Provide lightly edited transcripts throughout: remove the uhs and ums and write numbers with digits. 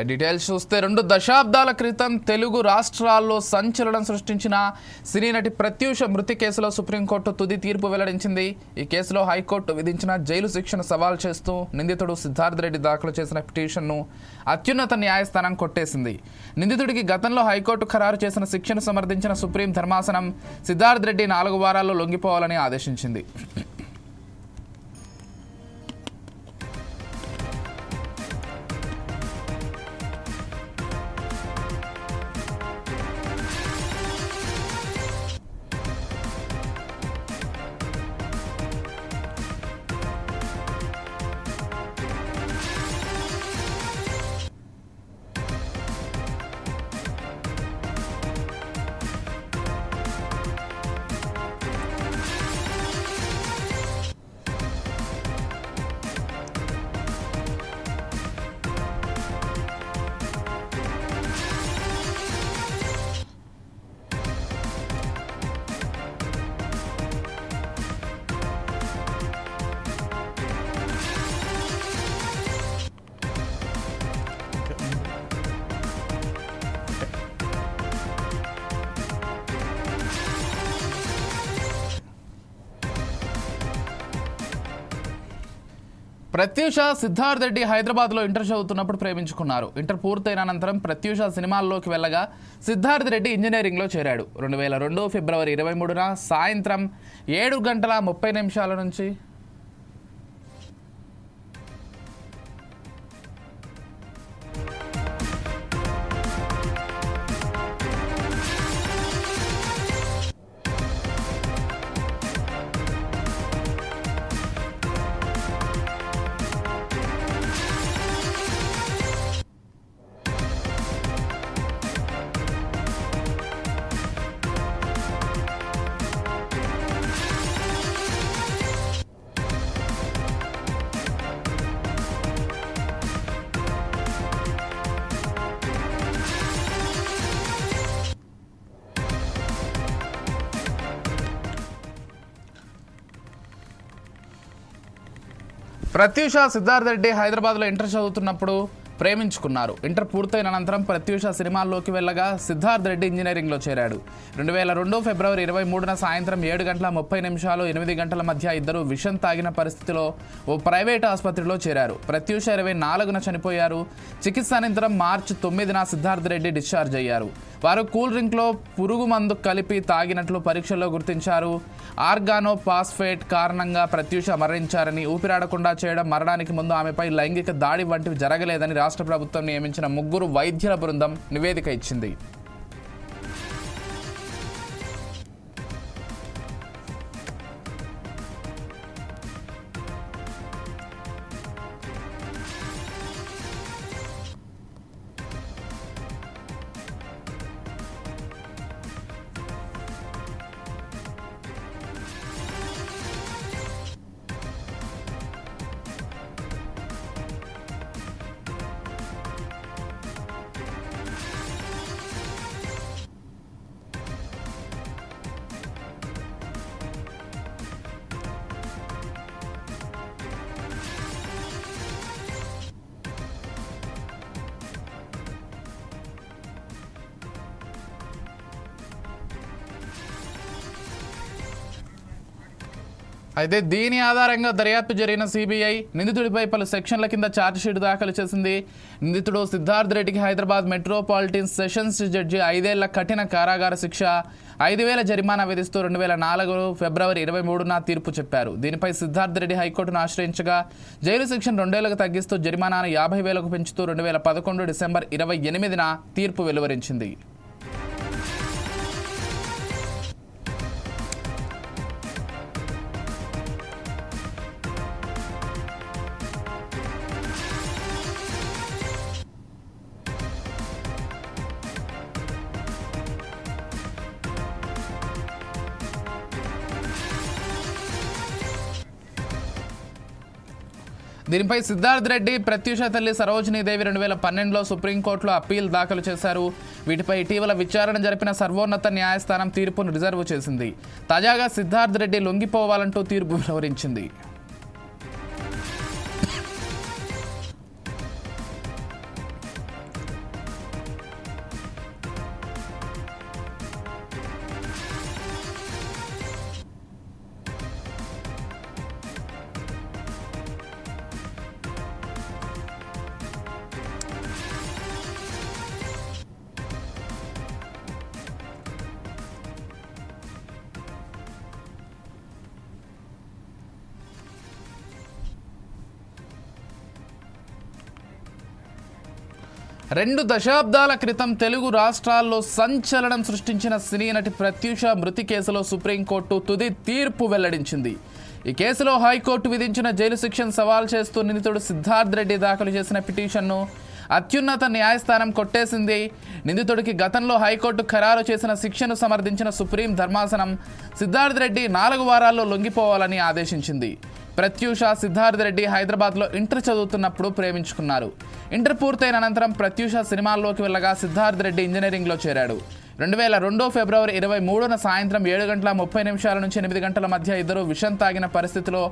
Details చూస్తే 2 దశాబ్దాల క్రితం తెలుగు రాష్ట్రాల్లో సంచలనం సృష్టించిన సినీ నటి ప్రత్యూష మృతి కేసులో సుప్రీంకోర్టు తుది తీర్పు వెల్లడించింది. ఈ కేసులో హైకోర్టు విధించిన జైలు శిక్షను సవాల్ చేస్తూ నిందితుడు సిద్ధార్థ్ రెడ్డి దాఖలు చేసిన పిటిషన్ను అత్యున్నత న్యాయస్థానం కొట్టేసింది. నిందితుడికి గతంలో హైకోర్టు ఖరారు చేసిన శిక్షను సమర్థించిన సుప్రీం ధర్మాసనం సిద్ధార్థ్ రెడ్డి 4 వారాల్లో లొంగిపోవాలని ఆదేశించింది. ప్రత్యూష సిద్ధార్థ్ రెడ్డి హైదరాబాద్లో ఇంటర్ చదువుతున్నప్పుడు ప్రేమించుకున్నారు. ఇంటర్ పూర్తయిన అనంతరం ప్రత్యూష సినిమాల్లోకి వెళ్ళగా సిద్ధార్థ్ రెడ్డి ఇంజనీరింగ్లో చేరాడు. 2002 ఫిబ్రవరి 23న సాయంత్రం 7:30 నుంచి ప్రత్యూష సిద్ధార్థ్ రెడ్డి హైదరాబాద్లో ఇంటర్ చదువుతున్నప్పుడు ప్రేమించుకున్నారు. ఇంటర్ పూర్తయిన అనంతరం ప్రత్యూష సినిమాల్లోకి వెళ్ళగా సిద్ధార్థ్ రెడ్డి ఇంజనీరింగ్లో చేరాడు. 2002 ఫిబ్రవరి 23న సాయంత్రం 7:30 8 గంటల మధ్య ఇద్దరు విషం తాగిన పరిస్థితిలో ఓ ప్రైవేట్ ఆసుపత్రిలో చేరారు. ప్రత్యూష 24న చనిపోయారు. చికిత్స అనంతరం మార్చి 9న సిద్ధార్థ్ రెడ్డి డిశ్చార్జ్ అయ్యారు. వారు కూల్ డ్రింక్లో పురుగు మందు కలిపి తాగినట్లు పరీక్షల్లో గుర్తించారు. ఆర్గానో పాస్ఫేట్ కారణంగా ప్రత్యూష మరణించారని, ఊపిరాడకుండా చేయడం, మరణానికి ముందు ఆమెపై లైంగిక దాడి వంటివి జరగలేదని రాష్ట్ర ప్రభుత్వం నియమించిన 3 వైద్యుల బృందం నివేదిక ఇచ్చింది. అయితే దీని ఆధారంగా దర్యాప్తు జరిగిన సిబిఐ నిందితుడిపై పలు సెక్షన్ల కింద ఛార్జ్షీట్ దాఖలు చేసింది. నిందితుడు సిద్ధార్థ్ రెడ్డికి హైదరాబాద్ మెట్రోపాలిటన్ సెషన్స్ జడ్జి 5 ఏళ్ల కఠిన కారాగార శిక్ష, 5,000 జరిమానా విధిస్తూ 2004 ఫిబ్రవరి 23న తీర్పు చెప్పారు. దీనిపై సిద్ధార్థ్ రెడ్డి హైకోర్టును ఆశ్రయించగా జైలు శిక్షను 2 ఏళ్లకు తగ్గిస్తూ జరిమానాను 50,000కు పెంచుతూ 2011 డిసెంబర్ 28న తీర్పు వెలువరించింది. దీనిపై సిద్ధార్థ్ రెడ్డి, ప్రత్యూష తల్లి సరోజినీదేవి 2012లో సుప్రీంకోర్టులో అప్పీల్ దాఖలు చేశారు. వీటిపై ఇటీవల విచారణ జరిపిన సర్వోన్నత న్యాయస్థానం తీర్పును రిజర్వ్ చేసింది. తాజాగా సిద్ధార్థ్ రెడ్డి లొంగిపోవాలంటూ తీర్పు వెలువరించింది. 2 దశాబ్దాల క్రితం తెలుగు రాష్ట్రాల్లో సంచలనం సృష్టించిన సినీ నటి ప్రత్యూష మృతి కేసులో సుప్రీంకోర్టు తుది తీర్పు వెల్లడించింది. ఈ కేసులో హైకోర్టు విధించిన జైలు శిక్షను సవాల్ చేస్తూ నిందితుడు సిద్ధార్థ్ రెడ్డి దాఖలు చేసిన పిటిషన్ను అత్యున్నత న్యాయస్థానం కొట్టేసింది. నిందితుడికి గతంలో హైకోర్టు ఖరారు చేసిన శిక్షను సమర్థించిన సుప్రీం ధర్మాసనం సిద్ధార్థ్ రెడ్డి 4 వారాల్లో లొంగిపోవాలని ఆదేశించింది. ప్రత్యూష సిద్ధార్థ్ రెడ్డి హైదరాబాద్లో ఇంటర్ చదువుతున్నప్పుడు ప్రేమించుకున్నారు. ఇంటర్ పూర్తయిన అనంతరం ప్రత్యూష సినిమాల్లోకి వెళ్ళగా సిద్ధార్థ్ రెడ్డి ఇంజనీరింగ్లో చేరాడు. 2002 ఫిబ్రవరి 23న సాయంత్రం 7:30 నుంచి 8 గంటల మధ్య ఇద్దరు విషం తాగిన పరిస్థితిలో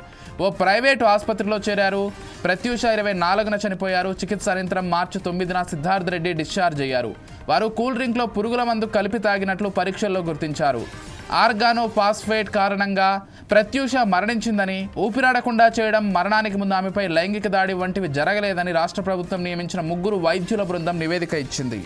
ఓ ప్రైవేటు ఆసుపత్రిలో చేరారు. ప్రత్యూష 24న చనిపోయారు. చికిత్స అనంతరం మార్చి 9న సిద్ధార్థ్ రెడ్డి డిశ్చార్జ్ అయ్యారు. వారు కూల్ డ్రింక్లో పురుగుల మందు కలిపి తాగినట్లు పరీక్షల్లో గుర్తించారు. ఆర్గానో ఫాస్ఫేట్ కారణంగా ప్రత్యూష మరణించిందని, ఊపిరాడకుండా చేయడం, మరణానికి ముందు ఆమెపై లైంగిక దాడి వంటివి జరగలేదని రాష్ట్ర ప్రభుత్వం నియమించిన 3 వైద్యుల బృందం నివేదిక ఇచ్చింది.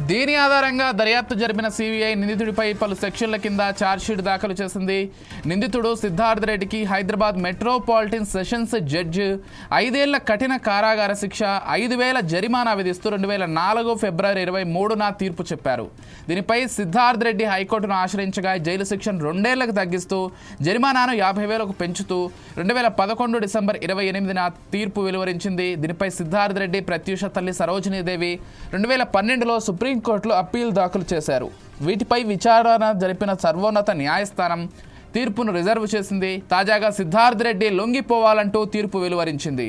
దీని ఆధారంగా దర్యాప్తు జరిపిన సిబిఐ నిందితుడిపై పలు సెక్షన్ల కింద ఛార్జ్షీట్ దాఖలు చేసింది. నిందితుడు సిద్ధార్థ్ రెడ్డికి హైదరాబాద్ మెట్రోపాలిటన్ సెషన్స్ జడ్జి 5 ఏళ్ల కఠిన కారాగార శిక్ష, 5,000 జరిమానా విధిస్తూ 2004 ఫిబ్రవరి 23న తీర్పు చెప్పారు. దీనిపై సిద్ధార్థ్ రెడ్డి హైకోర్టును ఆశ్రయించగా జైలు శిక్షను 2 ఏళ్లకు తగ్గిస్తూ జరిమానాను 50,000కు పెంచుతూ 2011 డిసెంబర్ 28న తీర్పు వెలువరించింది. దీనిపై సిద్ధార్థ్ రెడ్డి, ప్రత్యూష తల్లి సరోజినీదేవి 2012లో సుప్రీంకోర్టులో అప్పీల్ దాఖలు చేశారు. వీటిపై విచారణ జరిపిన సర్వోన్నత న్యాయస్థానం తీర్పును రిజర్వ్ చేసింది. తాజాగా సిద్ధార్థ్ రెడ్డి లొంగిపోవాలంటూ తీర్పు వెలువరించింది.